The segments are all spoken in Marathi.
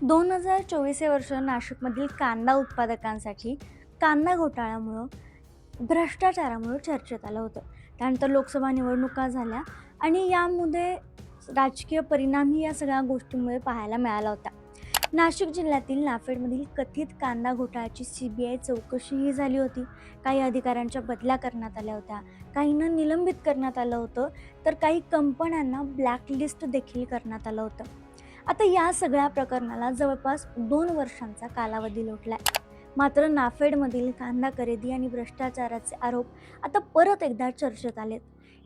2024 हे वर्ष नाशिकमधील कांदा उत्पादकांसाठी कांदा घोटाळ्यामुळं, भ्रष्टाचारामुळं चर्चेत आलं होतं. त्यानंतर लोकसभा निवडणुका झाल्या आणि यामध्ये राजकीय परिणामही या सगळ्या गोष्टींमुळे पाहायला मिळाला होता. नाशिक जिल्ह्यातील नाफेडमधील कथित कांदा घोटाळ्याची CBI चौकशीही झाली होती. काही अधिकाऱ्यांच्या बदल्या करण्यात आल्या होत्या, काहींना निलंबित करण्यात आलं होतं, तर काही कंपन्यांना ब्लॅकलिस्ट देखील करण्यात आलं होतं. आता या सगळ्या प्रकरणाला जवळपास 2 वर्षांचा कालावधी लोटलाय. मात्र नाफेडमधील कांदा खरेदी आणि भ्रष्टाचाराचे आरोप आता परत एकदा चर्चेत आलेत.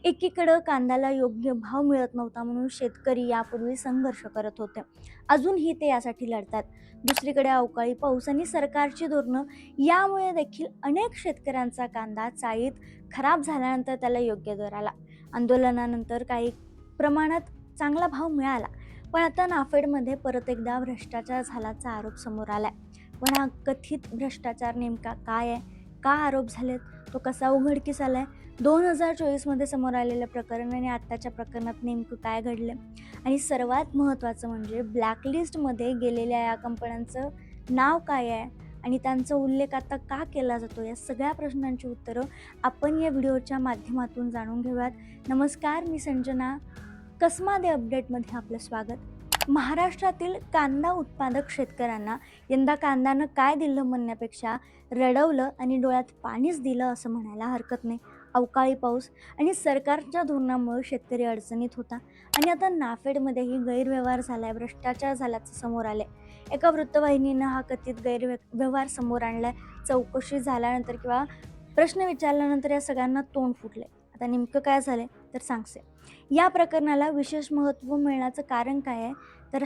एकीकडं कांद्याला योग्य भाव मिळत नव्हता म्हणून शेतकरी यापूर्वी संघर्ष करत होते. अजूनही ते यासाठी लढतात. दुसरीकडे अवकाळी पाऊस आणि सरकारची धोरणं यामुळे देखील अनेक शेतकऱ्यांचा कांदा चाळीत खराब झाल्यानंतर त्याला योग्य दर आला. आंदोलनानंतर काही प्रमाणात चांगला भाव मिळाला. पण आता नाफेडमध्ये परत एकदा भ्रष्टाचार झाल्याचा आरोप समोर आलाय. पण हा कथित भ्रष्टाचार नेमका काय आहे, का आरोप झालेत, तो कसा उघडकीस आलाय, 2024 समोर आलेलं प्रकरण आणि आत्ताच्या प्रकरणात नेमकं काय घडलं, आणि सर्वात महत्त्वाचं म्हणजे ब्लॅकलिस्टमध्ये गेलेल्या या कंपन्यांचं नाव काय आहे आणि त्यांचा उल्लेख आता का केला जातो, या सगळ्या प्रश्नांची उत्तरं आपण या व्हिडिओच्या माध्यमातून जाणून घेऊयात. नमस्कार, मी संजना. कसमादे अपडेटमध्ये आपलं स्वागत. महाराष्ट्रातील कांदा उत्पादक शेतकऱ्यांना यंदा कांद्यानं काय दिलं म्हणण्यापेक्षा रडवलं आणि डोळ्यात पाणीच दिलं असं म्हणायला हरकत नाही. अवकाळी पाऊस आणि सरकारच्या धोरणामुळे शेतकरी अडचणीत होता आणि आता नाफेडमध्येही गैरव्यवहार झालाय, भ्रष्टाचार झाल्याचं समोर आलंय. एका वृत्तवाहिनीनं हा कथित गैरव्यवहार समोर आणलाय. चौकशी झाल्यानंतर किंवा प्रश्न विचारल्यानंतर या सगळ्यांना तोंड फुटले. आता नेमकं काय झालंय तर सांगते. या प्रकरणाला विशेष महत्त्व मिळण्याचं कारण काय आहे, तर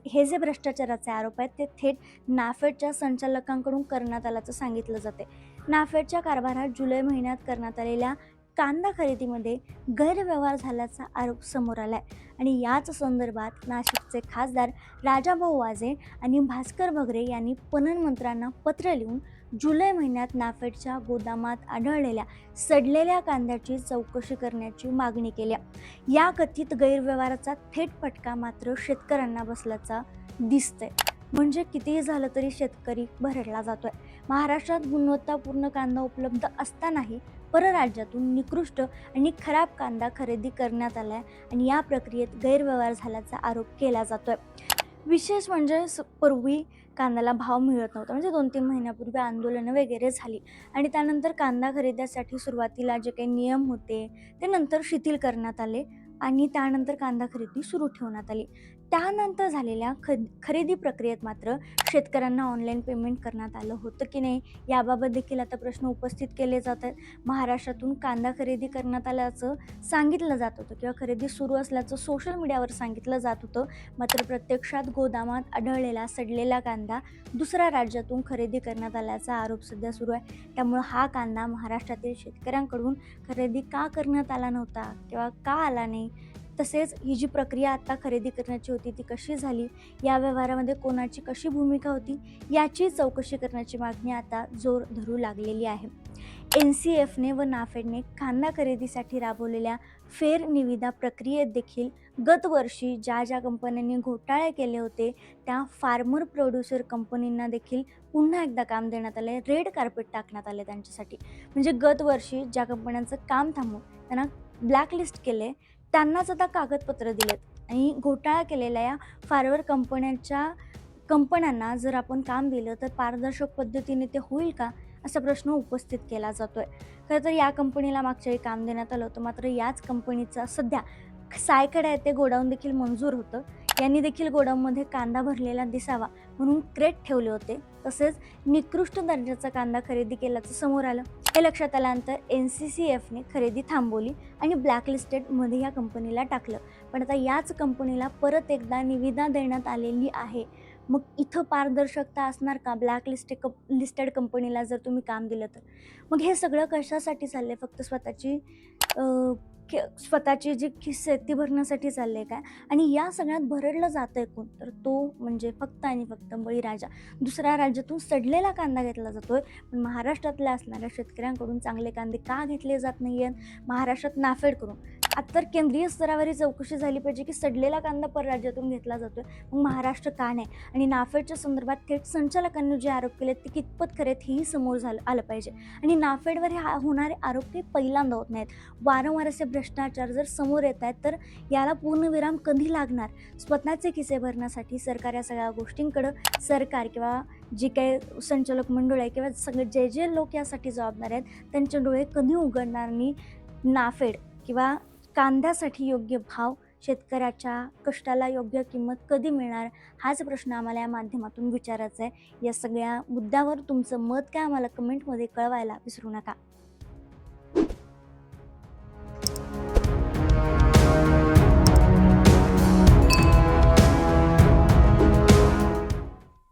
हे जे भ्रष्टाचाराचे आरोप आहेत ते थेट नाफेडच्या संचालकांकडून करण्यात आल्याचं सांगितलं जाते. नाफेडच्या कारभारात जुलै महिन्यात करण्यात आलेल्या कांदा खरेदीमध्ये गैरव्यवहार झाल्याचा आरोप समोर आलाय आणि याच संदर्भात नाशिकचे खासदार राजाभाऊ वाजे आणि भास्कर भगरे यांनी पणन मंत्र्यांना पत्र लिहून जुलै महिन्यात नाफेडच्या गोदामात आढळलेल्या सडलेल्या कांद्याची चौकशी करण्याची मागणी केली. या कथित गैरव्यवहाराचा थेट फटका मात्र शेतकऱ्यांना बसल्याचा दिसतंय. म्हणजे कितीही झालं तरी शेतकरी भरडला जातोय. महाराष्ट्रात गुणवत्तापूर्ण कांदा उपलब्ध असतानाही परराज्यातून निकृष्ट आणि खराब कांदा खरेदी करण्यात आलाय आणि या प्रक्रियेत गैरव्यवहार झाल्याचा आरोप केला जातोय. विशेष म्हणजे पूर्वी कांद्याला भाव मिळत नव्हता, म्हणजे 2-3 महिन्यापूर्वी आंदोलनं वगैरे झाली आणि त्यानंतर कांदा खरेदीसाठी सुरुवातीला जे काही नियम होते ते नंतर शिथिल करण्यात आले आणि त्यानंतर कांदा खरेदी सुरू ठेवण्यात आली. त्यानंतर झालेल्या खरेदी प्रक्रियेत मात्र शेतकऱ्यांना ऑनलाईन पेमेंट करण्यात आलं होतं की नाही, याबाबत देखील आता प्रश्न उपस्थित केले जात आहेत. महाराष्ट्रातून कांदा खरेदी करण्यात आल्याचं सांगितलं जात होतं किंवा खरेदी सुरू असल्याचं सोशल मीडियावर सांगितलं जात होतं. मात्र प्रत्यक्षात गोदामात आढळलेला सडलेला कांदा दुसऱ्या राज्यातून खरेदी करण्यात आल्याचा आरोप सध्या सुरू आहे. त्यामुळं हा कांदा महाराष्ट्रातील शेतकऱ्यांकडून खरेदी का करण्यात आला नव्हता किंवा का आला नाही, तसेच ही जी प्रक्रिया आता खरेदी करण्याची होती ती कशी झाली, या व्यवहारामध्ये कोणाची कशी भूमिका होती, याची चौकशी करण्याची मागणी आता जोर धरू लागलेली आहे. NCFने व नाफेडने कांदा खरेदीसाठी राबवलेल्या फेर निविदा प्रक्रियेत देखील गतवर्षी ज्या कंपन्यांनी घोटाळे केले होते त्या फार्मर प्रोड्युसर कंपनींना देखील पुन्हा एकदा काम देण्यात आले, रेड कार्पेट टाकण्यात आले त्यांच्यासाठी. म्हणजे गतवर्षी ज्या कंपन्यांचं काम थांबून त्यांना ब्लॅकलिस्ट केले त्यांनाच आता कागदपत्र दिलेत आणि घोटाळा केलेल्या या फार्मर कंपन्यांना जर आपण काम दिलं तर पारदर्शक पद्धतीने ते होईल का, असा प्रश्न उपस्थित केला जातोय. खरं तर या कंपनीला मागच्या वेळी काम देण्यात आलं होतं, मात्र याच कंपनीचा सध्या सायकडे आहे ते गोडाऊन देखील मंजूर होतं. यांनी देखील गोडाऊनमध्ये कांदा भरलेला दिसावा म्हणून क्रेट ठेवले होते. तसेच निकृष्ट दर्जाचा कांदा खरेदी केल्याचं समोर आलं. हे लक्षात आल्यानंतर NCCFने खरेदी थांबवली आणि ब्लॅकलिस्टेडमध्ये या कंपनीला टाकलं. पण आता याच कंपनीला परत एकदा निविदा देण्यात आलेली आहे. मग इथं पारदर्शकता असणार का? लिस्टेड कंपनीला जर तुम्ही काम दिलं तर. मग हे सगळं कशासाठी चाललंय? फक्त स्वतःची जी खिस्से आहेत ती भरण्यासाठी चालले काय? आणि या सगळ्यात भरडलं जातंय कोण? तर तो म्हणजे फक्त आणि फक्त बळीराजा. दुसऱ्या राज्यातून सडलेला कांदा घेतला जातोय, पण महाराष्ट्रातल्या असणाऱ्या शेतकऱ्यांकडून चांगले कांदे का घेतले जात नाही आहेत? महाराष्ट्रात नाफेडकडून आता तर केंद्रीय स्तरावर ही चौकशी झाली पाहिजे की सडलेला कांदा परराज्यातून घेतला जातोय, मग महाराष्ट्र का नाही? आणि नाफेडच्या संदर्भात थेट संचालकांनी जे आरोप केलेत ते कितपत खरे आहेत हेही समोर आलं पाहिजे. आणि नाफेडवर हे होणारे आरोप काही पहिल्यांदा होत नाहीत. वारंवार असे भ्रष्टाचार जर समोर येत आहेत तर याला पूर्णविराम कधी लागणार? स्वतःचे खिसे भरण्यासाठी सरकार या सगळ्या गोष्टींकडं सरकार किंवा जी काही संचालक मंडळ आहे किंवा सगळे जे लोक यासाठी जबाबदार आहेत त्यांचे डोळे कधी उघडणार आणि नाफेड किंवा कांद्यासाठी योग्य भाव, शेतकऱ्याच्या कष्टाला योग्य किंमत कधी मिळणार? हाच प्रश्न आम्हाला या माध्यमातून विचारायचा आहे. या सगळ्या मुद्द्यावर तुमचं मत काय आम्हाला कमेंटमध्ये कळवायला विसरू नका.